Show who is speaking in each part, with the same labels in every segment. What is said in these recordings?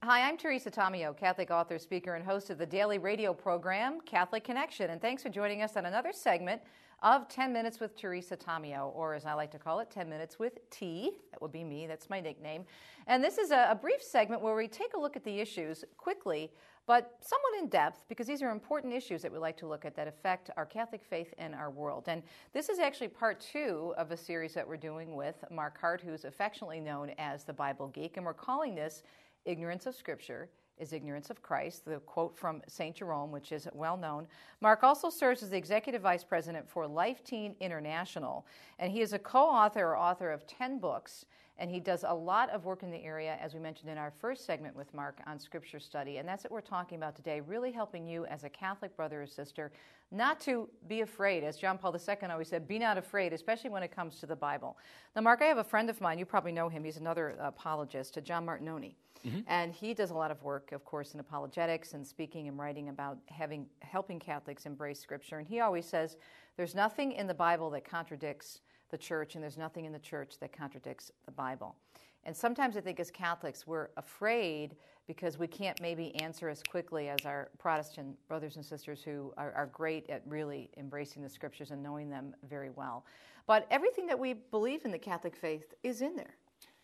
Speaker 1: Hi, I'm Teresa Tomeo, Catholic author, speaker, and host of the daily radio program, Catholic Connection. And thanks for joining us on another segment of 10 Minutes with Teresa Tomeo, or as I like to call it, 10 Minutes with T. That would be me. That's my nickname. And this is a brief segment where we take a look at the issues quickly, but somewhat in depth, because these are important issues that we like to look at that affect our Catholic faith and our world. And this is actually part 2 of a series that we're doing with Mark Hart, who's affectionately known as the Bible Geek. And we're calling this Ignorance of Scripture is Ignorance of Christ, the quote from St. Jerome, which is well known. Mark also serves as the Executive Vice President for Life Teen International, and he is a co-author or author of 10 books, and he does a lot of work in the area, as we mentioned in our first segment with Mark, on Scripture study, and that's what we're talking about today, really helping you as a Catholic brother or sister not to be afraid. As John Paul II always said, be not afraid, especially when it comes to the Bible. Now, Mark, I have a friend of mine, you probably know him, he's another apologist, John Martinoni. Mm-hmm. And he does a lot of work, of course, in apologetics and speaking and writing about helping Catholics embrace Scripture. And he always says, there's nothing in the Bible that contradicts the Church, and there's nothing in the Church that contradicts the Bible. And sometimes I think as Catholics, we're afraid because we can't maybe answer as quickly as our Protestant brothers and sisters who are great at really embracing the Scriptures and knowing them very well. But everything that we believe in the Catholic faith is in there.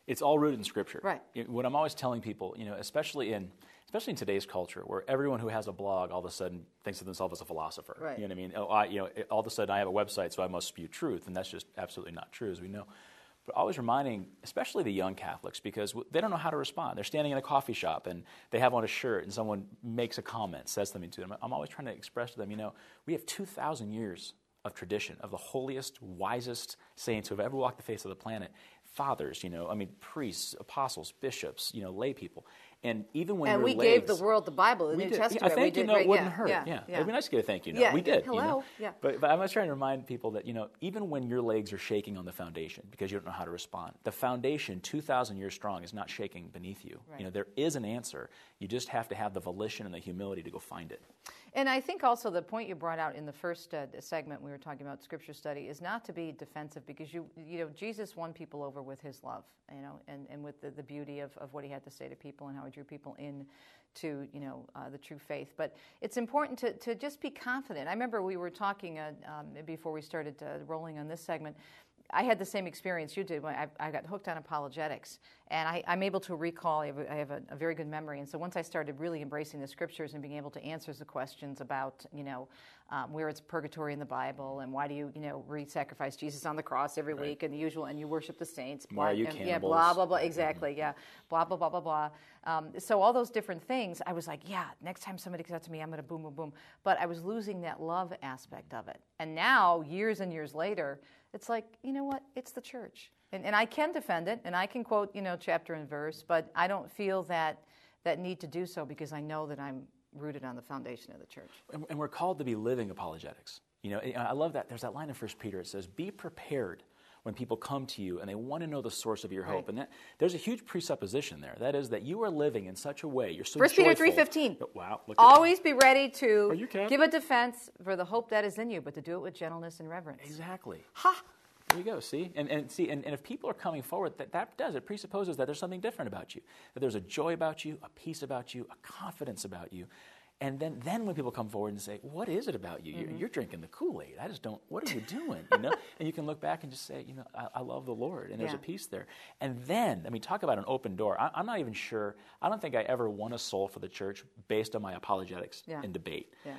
Speaker 2: It's all rooted in Scripture.
Speaker 1: Right.
Speaker 2: What I'm always telling people, especially in today's culture, where everyone who has a blog all of a sudden thinks of themselves as a philosopher.
Speaker 1: Right.
Speaker 2: You know what I mean? All of a sudden I have a website, so I must spew truth, and that's just absolutely not true, as we know. But always reminding, especially the young Catholics, because they don't know how to respond. They're standing in a coffee shop, and they have on a shirt, and someone makes a comment, says something to them. I'm always trying to express to them, we have 2,000 years of tradition, of the holiest, wisest saints who have ever walked the face of the planet. Fathers, priests, apostles, bishops, lay people. And even when
Speaker 1: and
Speaker 2: your
Speaker 1: we
Speaker 2: legs,
Speaker 1: gave the world the Bible, the New Testament.
Speaker 2: I think
Speaker 1: it
Speaker 2: wouldn't hurt. Yeah. It'd be nice to get a thank you note.
Speaker 1: Yeah.
Speaker 2: We did.
Speaker 1: Hello. Yeah.
Speaker 2: But I'm just trying to remind people that even when your legs are shaking on the foundation because you don't know how to respond, the foundation 2,000 years strong is not shaking beneath you.
Speaker 1: Right.
Speaker 2: There is an answer. You just have to have the volition and the humility to go find it.
Speaker 1: And I think also the point you brought out in the first segment we were talking about Scripture study is not to be defensive, because Jesus won people over with his love, and with the beauty of what he had to say to people and how he drew people in to the true faith. But it's important to just be confident. I remember we were talking before we started rolling on this segment. I had the same experience you did when I got hooked on apologetics, and I'm able to recall. I have a very good memory, and so once I started really embracing the Scriptures and being able to answer the questions about where it's purgatory in the Bible, and why do you re-sacrifice Jesus on the cross every week, and the usual, and you worship the saints.
Speaker 2: Why are you cannibals?
Speaker 1: Yeah, blah blah blah. Exactly. Yeah, blah blah blah blah blah. So all those different things, I was like, yeah. Next time somebody comes up to me, I'm going to boom boom boom. But I was losing that love aspect of it, and now years and years later, it's like, what? It's the Church. And I can defend it, and I can quote, chapter and verse, but I don't feel that need to do so because I know that I'm rooted on the foundation of the Church.
Speaker 2: And we're called to be living apologetics. I love that. There's that line in 1 Peter. It says, be prepared when people come to you and they want to know the source of your hope.
Speaker 1: Right.
Speaker 2: And there's a huge presupposition there. That is that you are living in such a way, you're so
Speaker 1: 1 Peter
Speaker 2: joyful.
Speaker 1: 3:15.
Speaker 2: Wow.
Speaker 1: Always be ready to
Speaker 2: you
Speaker 1: give a defense for the hope that is in you, but to do it with gentleness and reverence.
Speaker 2: Exactly.
Speaker 1: Ha!
Speaker 2: There you go, see? And if people are coming forward, it presupposes that there's something different about you, that there's a joy about you, a peace about you, a confidence about you. And then when people come forward and say, what is it about you? Mm-hmm. You're drinking the Kool-Aid. I just don't, what are you doing? And you can look back and just say, I love the Lord, and there's a peace there. And then, talk about an open door. I'm not even sure, I don't think I ever won a soul for the Church based on my apologetics and debate. Yeah.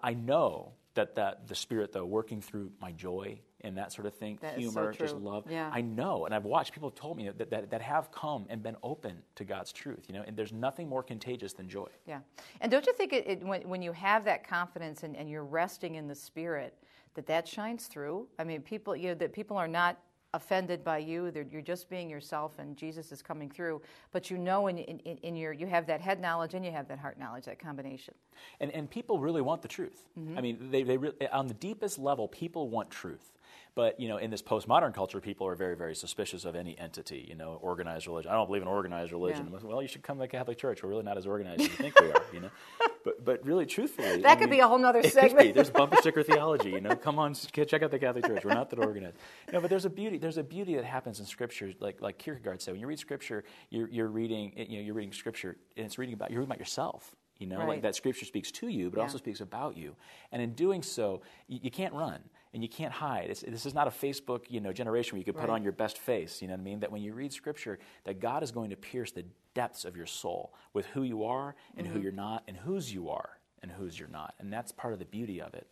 Speaker 2: I know that the Spirit, though, working through my joy and that sort of thing,
Speaker 1: that
Speaker 2: humor,
Speaker 1: is so
Speaker 2: just love.
Speaker 1: Yeah.
Speaker 2: I know, and I've watched people have told me that have come and been open to God's truth, and there's nothing more contagious than joy.
Speaker 1: Yeah. And don't you think when you have that confidence and you're resting in the Spirit, that shines through? People, that people are not offended by you. You're just being yourself, and Jesus is coming through. But you have that head knowledge and you have that heart knowledge, that combination.
Speaker 2: And people really want the truth. Mm-hmm. They really, on the deepest level, people want truth. But, in this postmodern culture, people are very, very suspicious of any entity, organized religion. I don't believe in organized religion. Yeah. Well, you should come to the Catholic Church. We're really not as organized as you think we are, But really, truthfully,
Speaker 1: that could be a whole nother segment.
Speaker 2: There's bumper sticker theology. Come on, check out the Catholic Church. We're not that organized. No, but there's a beauty that happens in Scripture. Like Kierkegaard said, when you read Scripture, you're reading Scripture, and you're reading about yourself.
Speaker 1: Right.
Speaker 2: Like that Scripture speaks to you, but also speaks about you. And in doing so, you can't run and you can't hide. This is not a Facebook, generation where you could put on your best face. You know what I mean? That when you read Scripture, that God is going to pierce the depths of your soul with who you are and who you're not, and whose you are and whose you're not. And that's part of the beauty of it.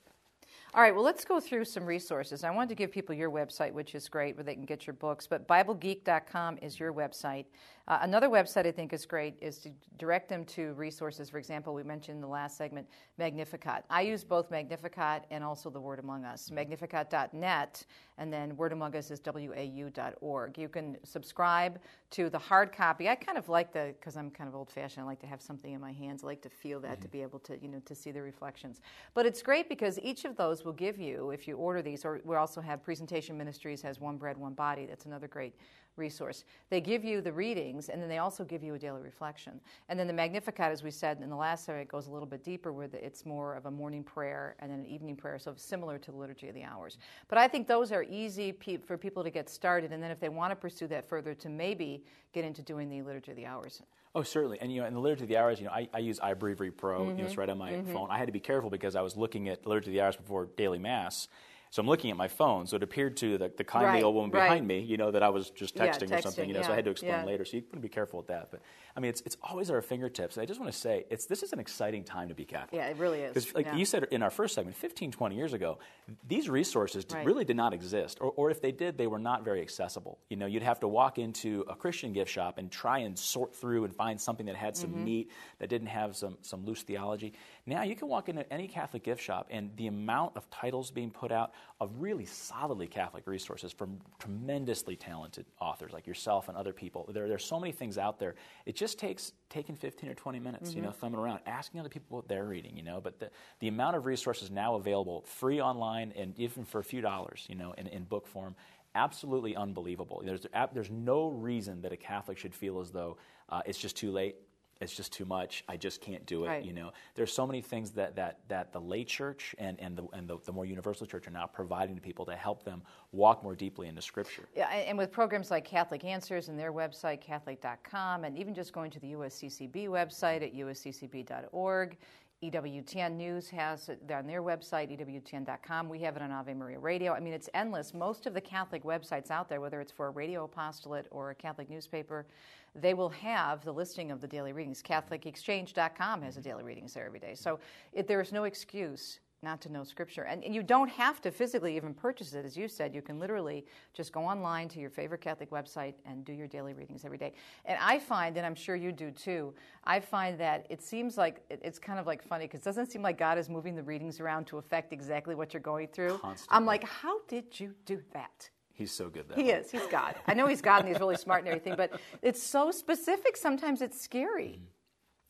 Speaker 1: All right, well, let's go through some resources. I wanted to give people your website, which is great, where they can get your books, but BibleGeek.com is your website. Another website I think is great is to direct them to resources. For example, we mentioned in the last segment, Magnificat. I use both Magnificat and also the Word Among Us. Magnificat.net, and then Word Among Us is WAU.org. You can subscribe to the hard copy. I kind of like because I'm kind of old-fashioned, I like to have something in my hands. I like to feel that, to be able to, to see the reflections. But it's great because each of those will give you, if you order these, or we also have Presentation Ministries has One Bread, One Body. That's another great resource. They give you the readings, and then they also give you a daily reflection. And then the Magnificat, as we said in the last segment, goes a little bit deeper, where it's more of a morning prayer and then an evening prayer, so similar to the Liturgy of the Hours. But I think those are easy for people to get started, and then if they want to pursue that further, to maybe get into doing the Liturgy of the Hours.
Speaker 2: Oh, certainly. And, in the Liturgy of the Hours, I use iBreviary Pro. It's right on my phone. I had to be careful because I was looking at the Liturgy of the Hours before daily Mass. So I'm looking at my phone, so it appeared to the kindly old woman behind me, that I was just texting or something, so I had to explain later. So you want to be careful with that. But I mean, it's always at our fingertips. And I just want to say, this is an exciting time to be Catholic.
Speaker 1: Yeah, it really is.
Speaker 2: Because, you said in our first segment, 15, 20 years ago, these resources really did not exist, or if they did, they were not very accessible. You'd have to walk into a Christian gift shop and try and sort through and find something that had some meat, that didn't have some loose theology. Now you can walk into any Catholic gift shop, and the amount of titles being put out of really solidly Catholic resources from tremendously talented authors like yourself and other people. There's so many things out there. It just takes taking 15 or 20 minutes, thumbing around, asking other people what they're reading, But the amount of resources now available, free online and even for a few dollars, in book form, absolutely unbelievable. There's no reason that a Catholic should feel as though it's just too late. It's just too much. I just can't do it.
Speaker 1: Right.
Speaker 2: There's so many things that the lay church and the more universal church are now providing to people to help them walk more deeply into Scripture. Yeah,
Speaker 1: and with programs like Catholic Answers and their website, Catholic.com, and even just going to the USCCB website at usccb.org. EWTN News has it on their website, EWTN.com. We have it on Ave Maria Radio. I mean, it's endless. Most of the Catholic websites out there, whether it's for a radio apostolate or a Catholic newspaper, they will have the listing of the daily readings. CatholicExchange.com has the daily readings there every day. So there is no excuse not to know Scripture. And you don't have to physically even purchase it. As you said, you can literally just go online to your favorite Catholic website and do your daily readings every day. And I find, and I'm sure you do too, I find that it seems like, it's kind of like funny, because it doesn't seem like God is moving the readings around to affect exactly what you're going through.
Speaker 2: Constantly.
Speaker 1: I'm like, how did you do that?
Speaker 2: He's so good that
Speaker 1: He is. He's God. I know he's God and he's really smart and everything, but it's so specific. Sometimes it's scary.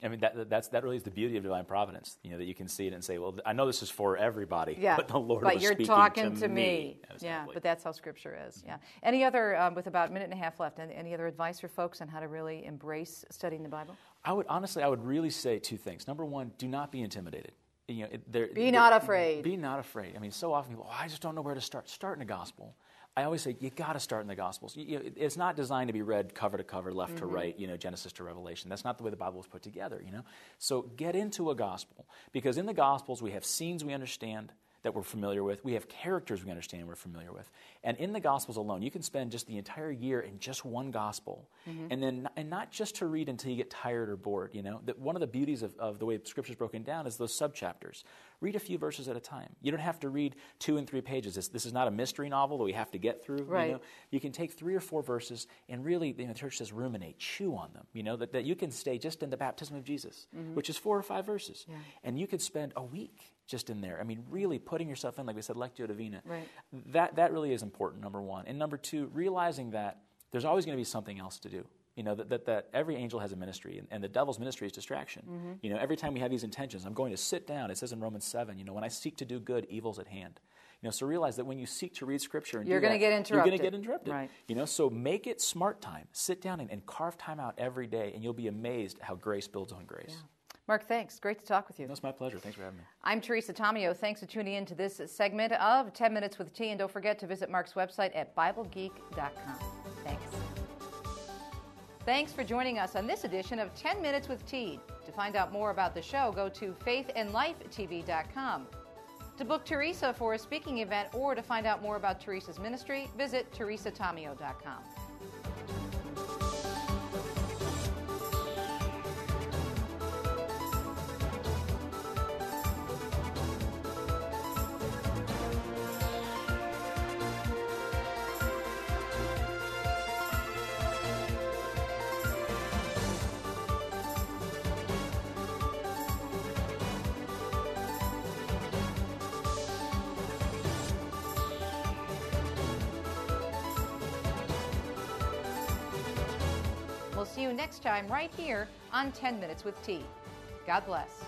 Speaker 2: I mean, that really is the beauty of divine providence, that you can see it and say, well, I know this is for everybody, but the Lord was speaking to me.
Speaker 1: But you're talking to me.
Speaker 2: Exactly.
Speaker 1: Yeah, but that's how Scripture is. Yeah. Any other, with about a minute and a half left, any other advice for folks on how to really embrace studying the Bible?
Speaker 2: I would really say two things. Number one, do not be intimidated.
Speaker 1: Be not afraid.
Speaker 2: Be not afraid. I mean, so often people, I just don't know where to start. Start in the gospel. I always say you got to start in the Gospels. It's not designed to be read cover to cover, left to right, Genesis to Revelation. That's not the way the Bible was put together, So get into a gospel, because in the Gospels we have scenes we understand that we're familiar with. We have characters we understand and we're familiar with. And in the Gospels alone, you can spend just the entire year in just one gospel, and not just to read until you get tired or bored. That one of the beauties of the way Scripture is broken down is those subchapters. Read a few verses at a time. You don't have to read 2 and 3 pages. This is not a mystery novel that we have to get through.
Speaker 1: Right.
Speaker 2: You can take 3 or 4 verses and really, the church says, ruminate, chew on them. That you can stay just in the baptism of Jesus, which is 4 or 5 verses, and you could spend a week just in there. I mean, really putting yourself in, like we said, Lectio Divina.
Speaker 1: Right.
Speaker 2: That really is important, number one. And number two, realizing that there's always going to be something else to do. That every angel has a ministry, and the devil's ministry is distraction. Every time we have these intentions, I'm going to sit down. It says in Romans 7, when I seek to do good, evil's at hand. So realize that when you seek to read Scripture and
Speaker 1: you're going to get interrupted.
Speaker 2: You're going to get interrupted.
Speaker 1: Right.
Speaker 2: So make it smart time. Sit down and carve time out every day, and you'll be amazed how grace builds on grace.
Speaker 1: Yeah. Mark, thanks. Great to talk with you.
Speaker 2: That's my pleasure. Thanks for having me.
Speaker 1: I'm Teresa Tomeo. Thanks for tuning in to this segment of 10 Minutes with T. And don't forget to visit Mark's website at BibleGeek.com. Thanks. Thanks for joining us on this edition of 10 Minutes with T. To find out more about the show, go to faithandlifetv.com. To book Teresa for a speaking event or to find out more about Teresa's ministry, visit teresatomeo.com. We'll see you next time right here on 10 Minutes with T. God bless.